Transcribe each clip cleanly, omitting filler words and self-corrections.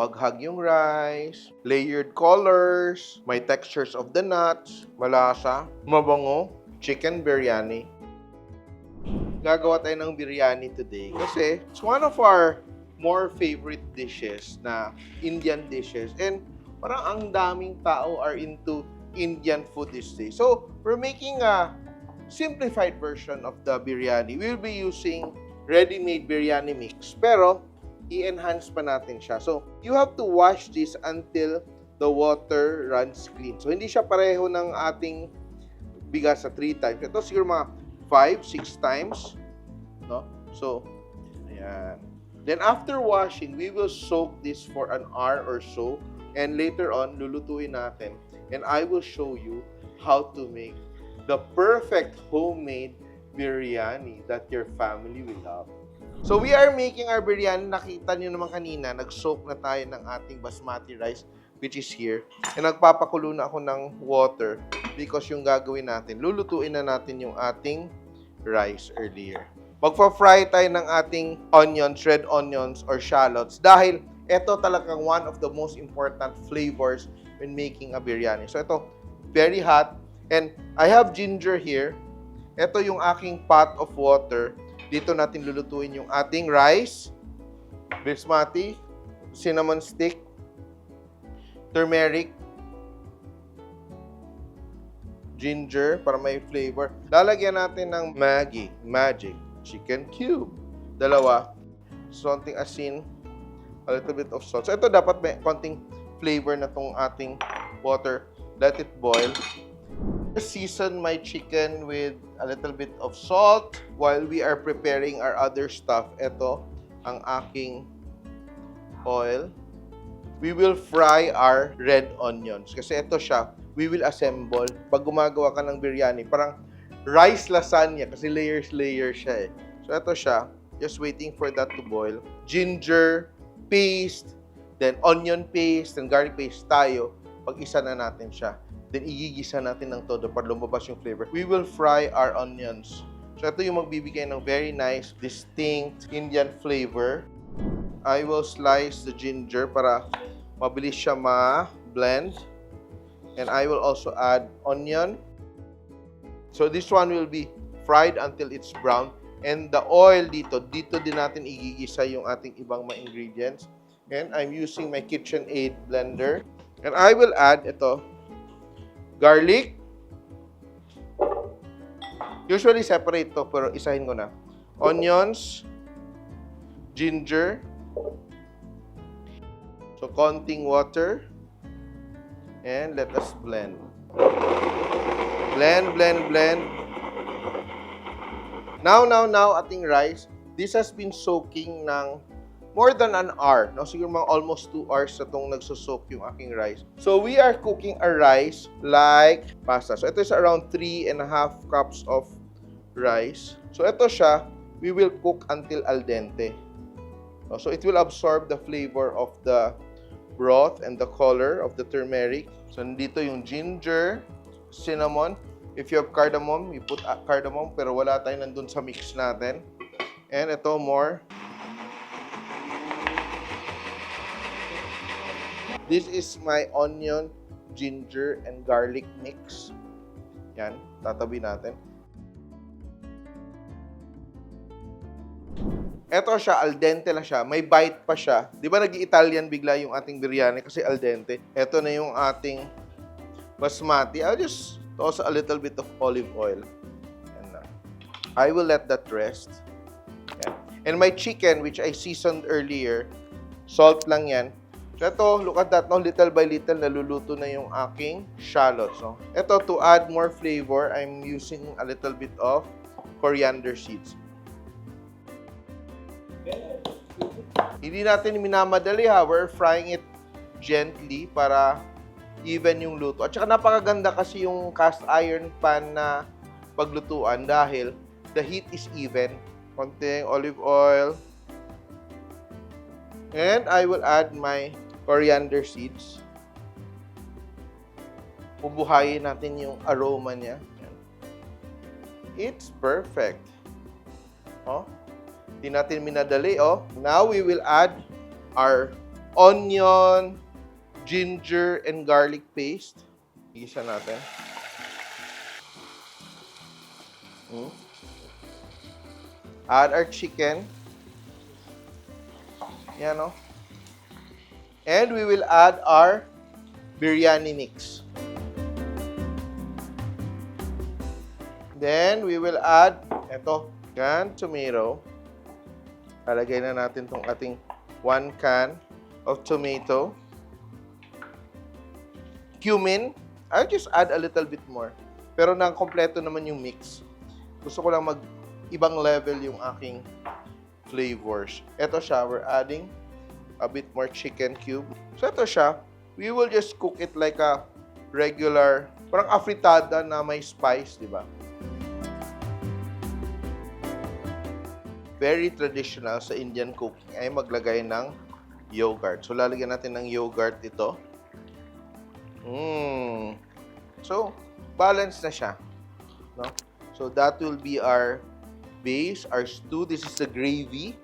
mawaghag yung rice, layered colors, may textures of the nuts, malasa, mabango, chicken biryani. Gagawa tayo ng biryani today kasi it's one of our more favorite dishes na Indian dishes. And parang ang daming tao are into Indian food these days. So, we're making a simplified version of the biryani. We'll be using ready-made biryani mix. Pero, i-enhance pa natin siya. So, you have to wash this until the water runs clean. So, hindi siya pareho ng ating bigas sa 3 times. Ito siguro mga 5, 6 times. No? So, ayan. Then, after washing, we will soak this for an hour or so. And later on, lulutuin natin. And I will show you how to make the perfect homemade biryani that your family will love. So we are making our biryani. Nakita nyo naman kanina, nag-soak na tayo ng ating basmati rice, which is here. And nagpapakulo na ako ng water because yung gagawin natin, lulutuin na natin yung ating rice earlier. Magpa-fry tayo ng ating onions, red onions or shallots dahil ito talagang one of the most important flavors when making a biryani. So ito, very hot. And I have ginger here. Ito yung aking pot of water. Dito natin lulutuin yung ating rice, basmati, cinnamon stick, turmeric, ginger para may flavor. Lalagyan natin ng magic chicken cube. 2. Something asin, a little bit of salt. So ito dapat may konting flavor na tong ating water. Let it boil. Season my chicken with a little bit of salt while we are preparing our other stuff. Ito ang aking oil. We will fry our red onions kasi ito siya, we will assemble. Pag gumagawa ka ng biryani, parang rice lasagna kasi layers siya eh. So ito siya, just waiting for that to boil. Ginger paste, then onion paste, and garlic paste tayo. Pag-isa na natin siya. Then, igigisa natin ng todo para lumabas yung flavor. We will fry our onions. So, ito yung magbibigay ng very nice, distinct Indian flavor. I will slice the ginger para mabilis siya ma-blend. And I will also add onion. So, this one will be fried until it's brown. And the oil dito din natin igigisa yung ating ibang mga ingredients. And I'm using my KitchenAid blender. And I will add ito, garlic. Usually separate to, pero isahin ko na. Onions, ginger. So, konting water. And let us blend. Blend. Now, ating rice. This has been soaking ng more than an hour. No? Siguro mga almost 2 hours na itong nagsosoak yung aking rice. So, we are cooking a rice like pasta. So, ito is around 3.5 cups of rice. So, ito siya, we will cook until al dente. No? So, it will absorb the flavor of the broth and the color of the turmeric. So, nandito yung ginger, cinnamon. If you have cardamom, you put cardamom, pero wala tayo nandun sa mix natin. And ito more. This is my onion, ginger, and garlic mix. Yan, tatabi natin. Ito siya, al dente na siya. May bite pa siya. Di ba nag-Italian bigla yung ating biryani kasi al dente? Ito na yung ating basmati. I'll just toss a little bit of olive oil. And I will let that rest. Yan. And my chicken, which I seasoned earlier, salt lang yan. So ito, look at that, no? Little by little, naluluto na yung aking shallots. No? Ito, to add more flavor, I'm using a little bit of coriander seeds. Hindi natin minamadali ha. We're frying it gently para even yung luto. At saka napakaganda kasi yung cast iron pan na paglutuan dahil the heat is even. Konting olive oil. And I will add my coriander seeds. Bubuhayin natin yung aroma niya. It's perfect. Oh, hindi natin minadali. Oh, now we will add our onion, ginger, and garlic paste. Igisa natin. Add our chicken. Yan, no? And we will add our biryani mix. Then, we will add, canned tomato. Lalagay na natin itong ating 1 can of tomato. Cumin. I'll just add a little bit more. Pero nang kompleto naman yung mix. Gusto ko lang ibang level yung aking flavors. Ito siya, we're adding a bit more chicken cube. So ito siya, we will just cook it like a regular, parang afritada na may spice, di ba? Very traditional sa Indian cooking ay maglagay ng yogurt. So lalagyan natin ng yogurt ito. So, balance na siya. No? So that will be our base, our stew. This is the gravy.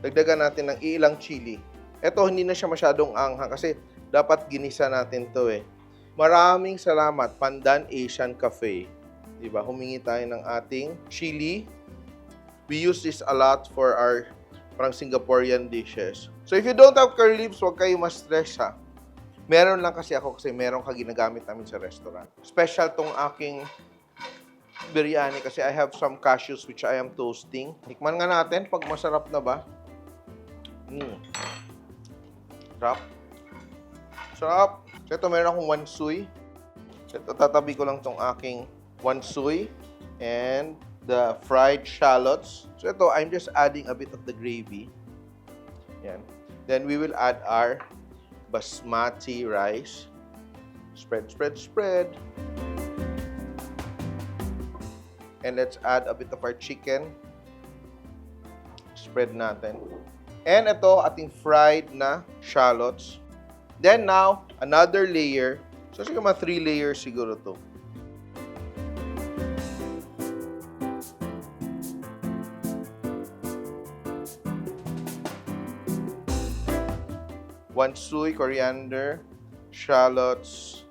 Dagdagan natin ng ilang chili. Ito, hindi na siya masyadong anghang kasi dapat ginisa natin to eh. Maraming salamat, Pandan Asian Cafe. Diba? Humingi tayo ng ating chili. We use this a lot for our parang Singaporean dishes. So if you don't have curry leaves, huwag kayo ma-stress ha. Meron lang kasi ako kasi meron ka ginagamit namin sa restaurant. Special tong aking biryani kasi I have some cashews which I am toasting. Tikman nga natin pag masarap na ba. Sarap. Sarap. So ito meron akong wansoy. So ito tatabi ko lang tong aking wansoy and the fried shallots. So ito I'm just adding a bit of the gravy. Yan. Then we will add our basmati rice. Spread, spread, spread. And let's add a bit of our chicken. Spread natin. And ito, ating fried na shallots. Then now, another layer. So siguro mga 3 layers siguro to. Wansoy, coriander, shallots.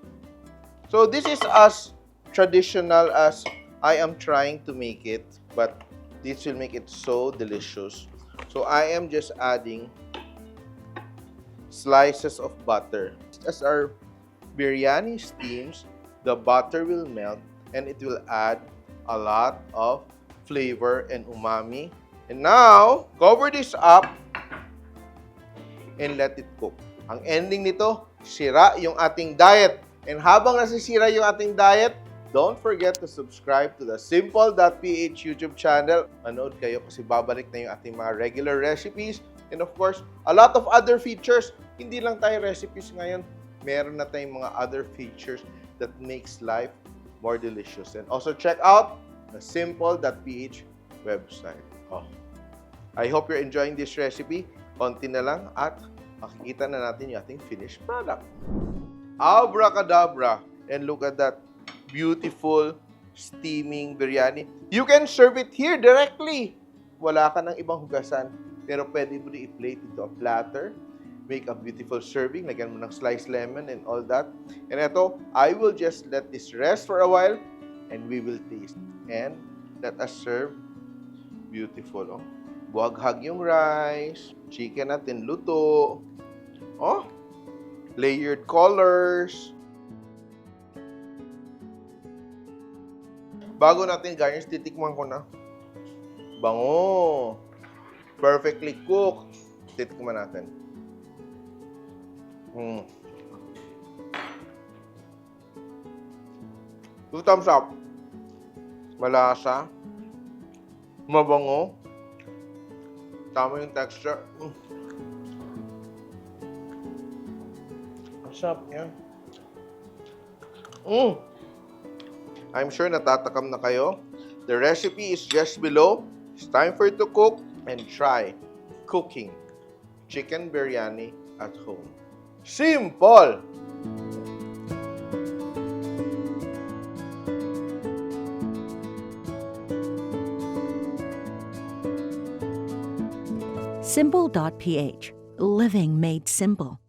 So this is as traditional as I am trying to make it, but this will make it so delicious. So I am just adding slices of butter. As our biryani steams, the butter will melt and it will add a lot of flavor and umami. And now, cover this up and let it cook. Ang ending nito, sira yung ating diet. And habang nasisira yung ating diet, don't forget to subscribe to the Simple.ph YouTube channel. Manood kayo kasi babalik na yung ating mga regular recipes. And of course, a lot of other features. Hindi lang tayo recipes ngayon. Meron na tayong mga other features that makes life more delicious. And also check out the Simple.ph website. I hope you're enjoying this recipe. Konti na lang at makikita na natin yung ating finished product. Abracadabra! And look at that beautiful steaming biryani. You can serve it here directly. Wala ka ng ibang hugasan. Pero pwede mo rin i-plate into a platter. Make a beautiful serving. Lagyan mo ng sliced lemon and all that. And ito, I will just let this rest for a while and we will taste. And let us serve. Beautiful, buhaghag yung rice. Chicken natin luto. Layered colors. Bago natin garnish, titikman ko na. Bango. Perfectly cooked. Titikman natin. 2 thumbs up. Malasa. Mabango. Tama yung texture. Ang sarap yan. I'm sure natatakam na kayo. The recipe is just below. It's time for you to cook and try cooking chicken biryani at home. Simple! Simple.ph, living made simple.